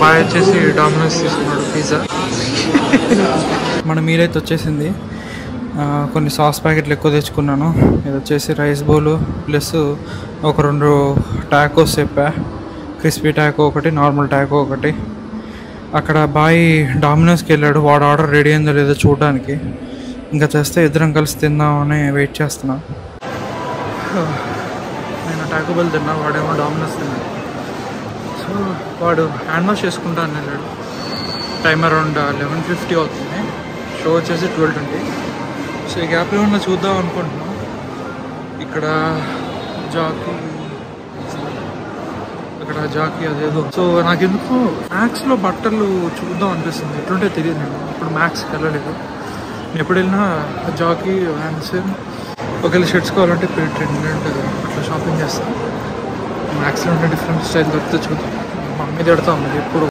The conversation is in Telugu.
బాయ్ వచ్చేసి డామినోస్ తీసుకున్నాడు పిజ్జా. మన మీల్ అయితే వచ్చేసింది. కొన్ని సాస్ ప్యాకెట్లు ఎక్కువ తెచ్చుకున్నాను. ఇది వచ్చేసి రైస్ బౌల్ ప్లస్ ఒక 2 టాకోస్ చెప్పా. క్రిస్పీ టాకో ఒకటి, నార్మల్ టాకో ఒకటి. అక్కడ బాయ్ డామినోస్కి వెళ్ళాడు. వాడు ఆర్డర్ రెడీ అయిందో లేదో చూడడానికి. ఇంకా చేస్తే ఇద్దరం కలిసి తిందామని వెయిట్ చేస్తున్నా. నేను టాకో బెల్ తిన్నా, వాడేమో డామినోస్ తిన్నాడు. సో వాడు హ్యాండ్ వాష్ చేసుకుంటా అని వెళ్ళాడు. టైం అరౌండ్ 11:50 అవుతుంది. షో వచ్చేసి 12:20. సో ఈ గ్యాప్ ఏమన్నా చూద్దాం అనుకుంటున్నాం. ఇక్కడ జాకీ అదేదో. సో నాకెందుకు మ్యాక్స్లో బట్టలు చూద్దాం అనిపిస్తుంది. ఎట్లుంటే తెలియదు. నేను ఇప్పుడు మ్యాక్స్కి వెళ్ళలేదు. నేను ఎప్పుడు వెళ్ళినా జాకీ, వ్యాన్స్, ఒకవేళ షర్ట్స్ కావాలంటే ట్రెండ్ అట్లా షాపింగ్ చేస్తాను. మ్యాక్స్లో ఉంటే డిఫరెంట్ స్టైల్ దొరికితే చూద్దాం. మా మమ్మీ తిడతా ఉంది ఎప్పుడు